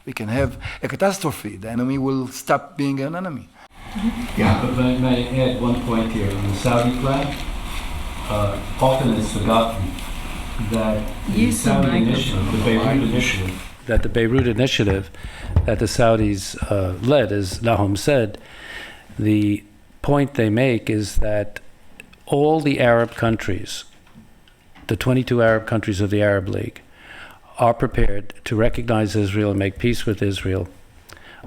we can have a catastrophe. The enemy will stop being an enemy. Yeah, but may I add one point here on the Saudi plan? Often it's forgotten that the Saudi initiative, the Beirut initiative, that the Beirut initiative that the Saudis led, as Nahum said, the point they make is that all the Arab countries, the 22 Arab countries of the Arab League, are prepared to recognize Israel and make peace with Israel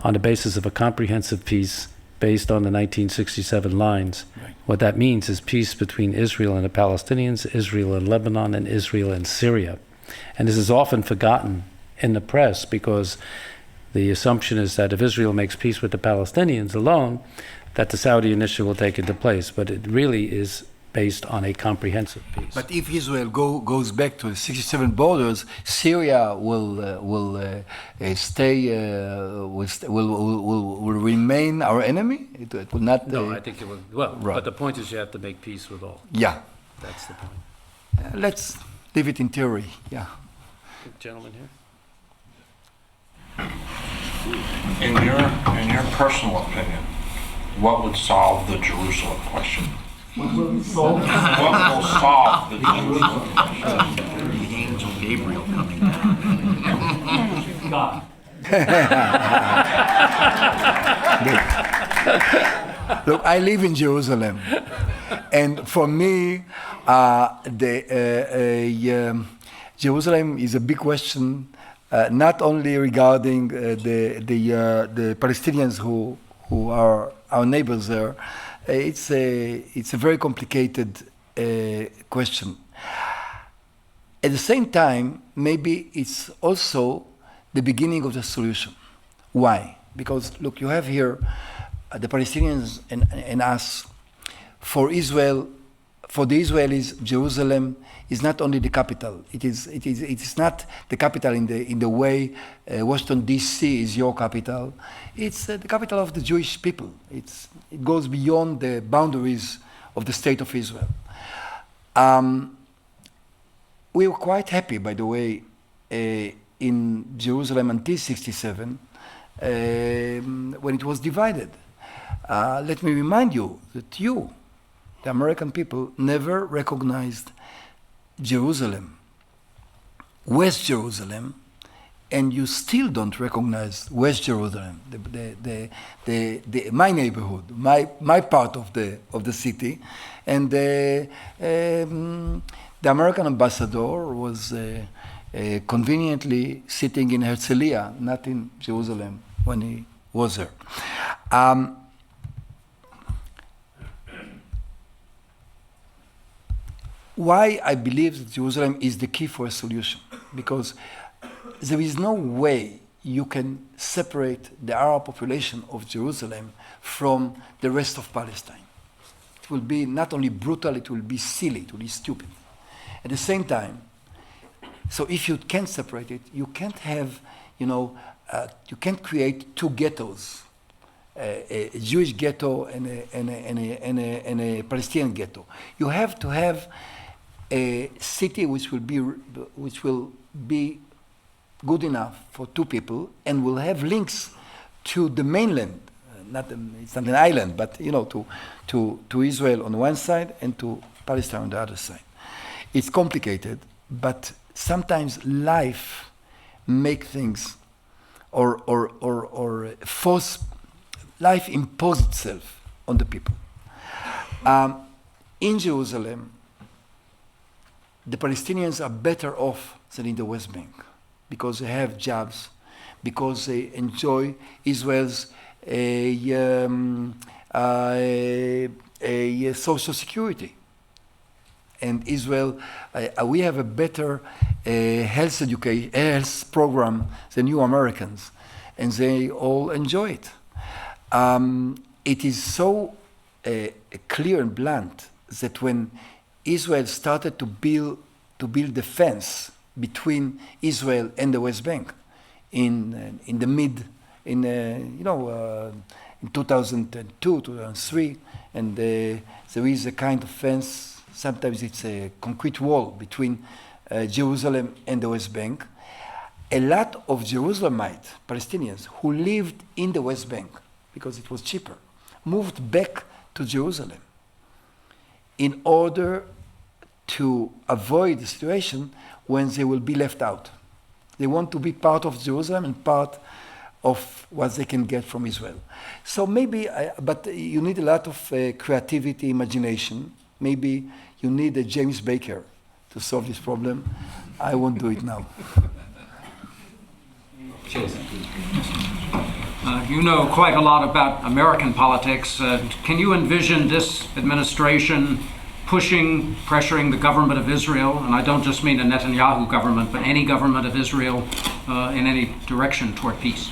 on the basis of a comprehensive peace based on the 1967 lines. Right. What that means is peace between Israel and the Palestinians, Israel and Lebanon, and Israel and Syria. And this is often forgotten in the press, because the assumption is that if Israel makes peace with the Palestinians alone, that the Saudi initiative will take into place. But it really is based on a comprehensive peace. But if Israel goes back to the 67 borders, Syria will remain our enemy. It will not. No, I think it will. Well, right. But the point is you have to make peace with all. Yeah. That's the point. Let's leave it in theory. Yeah. Gentleman here. In your personal opinion, what would solve the Jerusalem question? What will solve the Jerusalem question? The angel Gabriel coming down. God. Look, I live in Jerusalem, and for me, Jerusalem is a big question, not only regarding the Palestinians who are our neighbors there. It's a very complicated question. At the same time, maybe it's also the beginning of the solution. Why? Because look, you have here the Palestinians and us. For Israel, for the Israelis, Jerusalem is not only the capital. It is not the capital in the way Washington D.C. is your capital. It's the capital of the Jewish people. It goes beyond the boundaries of the state of Israel. We were quite happy, by the way, in Jerusalem until '67 when it was divided. Let me remind you that the American people, never recognized Jerusalem, West Jerusalem, and you still don't recognize West Jerusalem, my neighborhood, my part of the city, and the American ambassador was conveniently sitting in Herzliya, not in Jerusalem, when he was there. Why I believe that Jerusalem is the key for a solution? Because there is no way you can separate the Arab population of Jerusalem from the rest of Palestine. It will be not only brutal, it will be silly, it will be stupid. At the same time, so if you can't separate it, you can't have, you can't create two ghettos, a Jewish ghetto and a Palestinian ghetto. You have to have a city which will be good enough for two people and will have links to the mainland. It's not an island, but to Israel on one side and to Palestine on the other side. It's complicated, but sometimes life make things or force life impose itself on the people. In Jerusalem, the Palestinians are better off than in the West Bank because they have jobs, because they enjoy Israel's social security. And Israel, we have a better health program than you Americans, and they all enjoy it. It is so clear and blunt that when Israel started to build the fence between Israel and the West Bank in 2002, 2003, and there is a kind of fence. Sometimes it's a concrete wall between Jerusalem and the West Bank. A lot of Jerusalemite Palestinians who lived in the West Bank, because it was cheaper, moved back to Jerusalem in order to avoid the situation when they will be left out. They want to be part of Jerusalem and part of what they can get from Israel. So maybe, but you need a lot of creativity, imagination. Maybe you need a James Baker to solve this problem. I won't do it now. You know quite a lot about American politics. Can you envision this administration pressuring the government of Israel, and I don't just mean the Netanyahu government, but any government of Israel in any direction toward peace?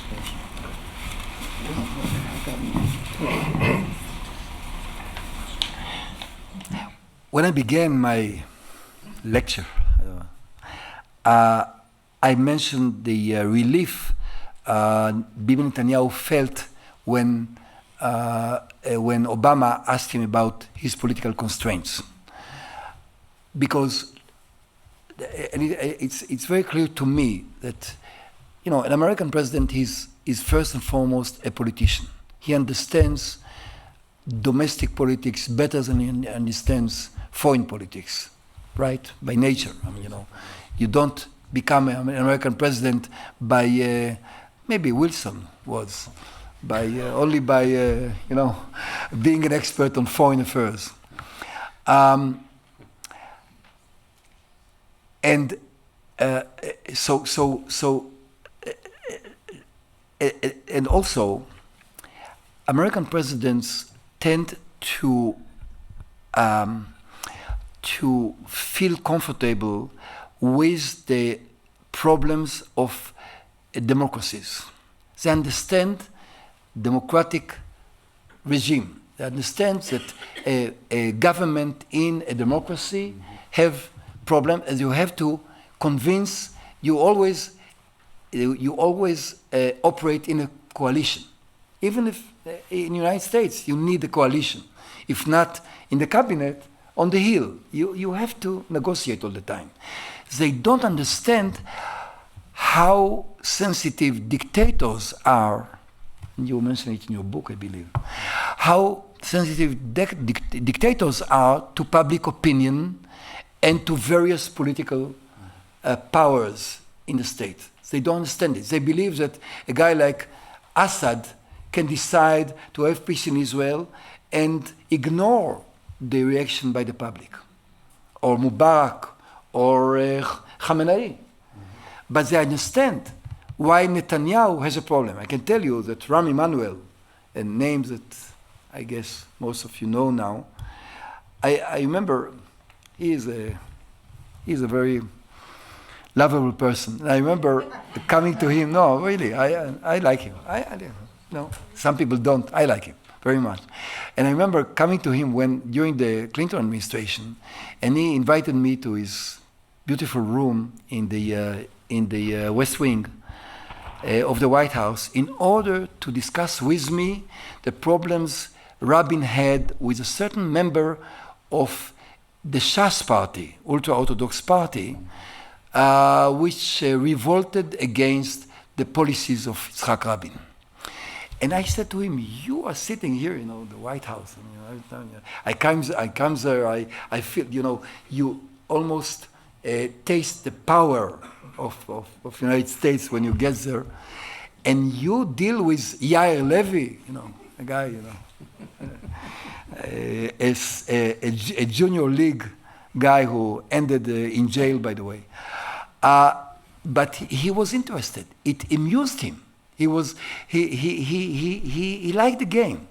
When I began my lecture, I mentioned the relief Bibi Netanyahu felt when Obama asked him about his political constraints. Because it's very clear to me that, an American president is first and foremost a politician. He understands domestic politics better than he understands foreign politics, right? By nature. You don't become an American president by, maybe Wilson was, only by being an expert on foreign affairs. And also, American presidents tend to feel comfortable with the problems of democracies. They understand democratic regime. They understand that a government in a democracy have problem, and you have to convince. You always operate in a coalition. Even if in the United States you need a coalition, if not in the cabinet, on the Hill, you have to negotiate all the time. They don't understand how sensitive dictators are. You mentioned it in your book, I believe. How sensitive dictators are to public opinion and to various political powers in the state. They don't understand it. They believe that a guy like Assad can decide to have peace in Israel and ignore the reaction by the public, or Mubarak, or Khamenei. But they understand why Netanyahu has a problem. I can tell you that Ram Emanuel, and names that I guess most of you know now, I remember he's a very lovable person. And I remember coming to him. No, really, I like him. No, some people don't. I like him very much. And I remember coming to him during the Clinton administration, and he invited me to his beautiful room in the West Wing of the White House in order to discuss with me the problems Rabin had with a certain member of the Shas party, ultra-Orthodox party, which revolted against the policies of Yitzhak Rabin. And I said to him, "You are sitting here, the White House. I come there. I feel, you almost taste the power of the United States when you get there, and you deal with Yair Levy, a guy, as a junior league guy who ended in jail, by the way. But he was interested. It amused him. He liked the game.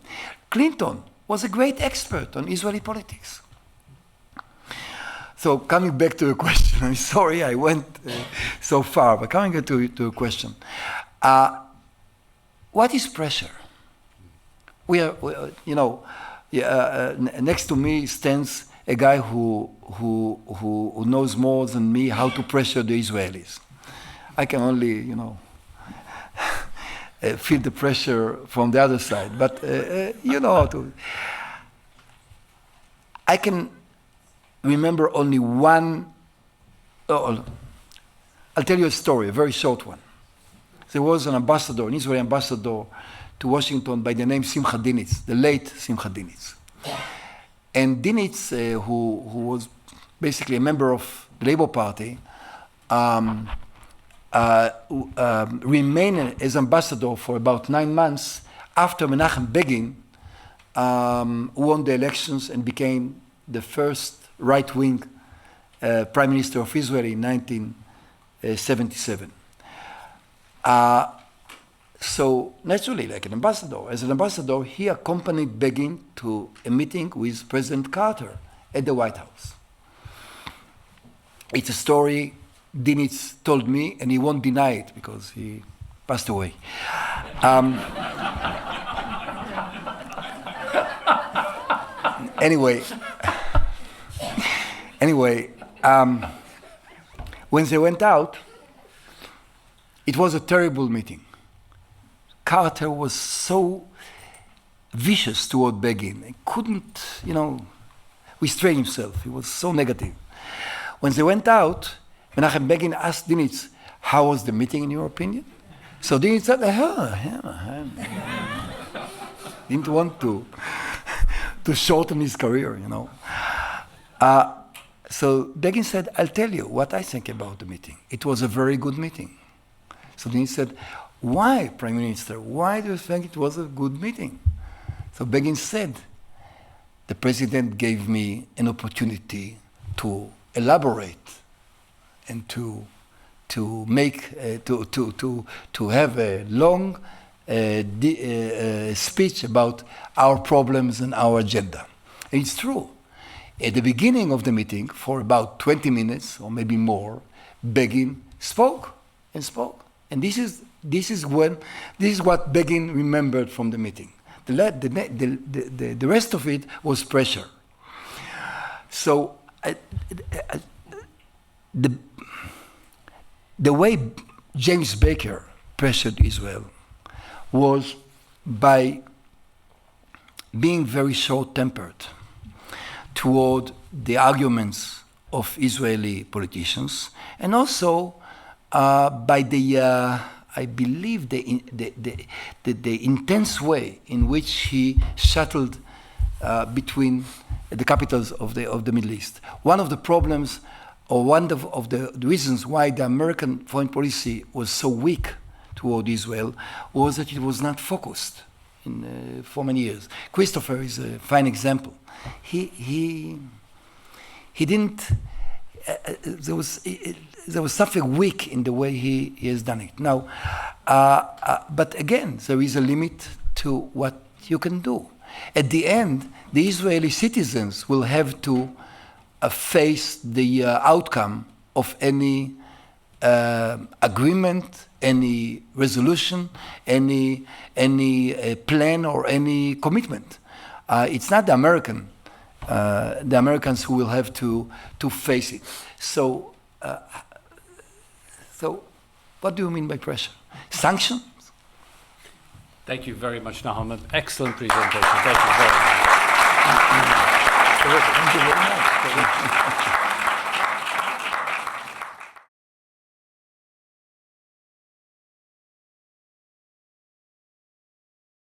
Clinton was a great expert on Israeli politics. So coming back to the question, I'm sorry I went so far, but coming back to the question, what is pressure? Next to me stands a guy who knows more than me how to pressure the Israelis. I can only, feel the pressure from the other side. But how to. I can remember only one. I'll tell you a story, a very short one. There was an ambassador, an Israeli ambassador to Washington by the name Simcha Dinitz, the late Simcha Dinitz. And Dinitz, who was basically a member of the Labour Party, remained as ambassador for about 9 months after Menachem Begin won the elections and became the first right-wing prime minister of Israel in 1977. So naturally, like an ambassador, as an ambassador, he accompanied Begin to a meeting with President Carter at the White House. It's a story Dinitz told me, and he won't deny it because he passed away. Anyway, when they went out, it was a terrible meeting. Carter was so vicious toward Begin. He couldn't, restrain himself. He was so negative. When they went out, Menachem Begin asked Dinitz, how was the meeting in your opinion? So Dinitz said, didn't want to shorten his career, So Begin said, I'll tell you what I think about the meeting. It was a very good meeting. So Dinitz said, why, Prime Minister? Why do you think it was a good meeting? So Begin said, the president gave me an opportunity to elaborate and to have a long speech about our problems and our agenda. And it's true. At the beginning of the meeting, for about 20 minutes or maybe more, Begin spoke and spoke. And this is what Begin remembered from the meeting. The rest of it was pressure. So the way James Baker pressured Israel was by being very short-tempered toward the arguments of Israeli politicians, and also by I believe the intense way in which he shuttled between the capitals of the Middle East. One of the problems, or one of the reasons why the American foreign policy was so weak toward Israel, was that it was not focused for many years. Christopher is a fine example. He didn't. There was something weak in the way he has done it. Now, but again, there is a limit to what you can do. At the end, the Israeli citizens will have to face the outcome of any agreement, any resolution, any plan or any commitment. It's not the Americans who will have to face it. So what do you mean by pressure? Sanctions? Thank you very much, Nahum. An excellent presentation. Thank you very much. Thank you very much.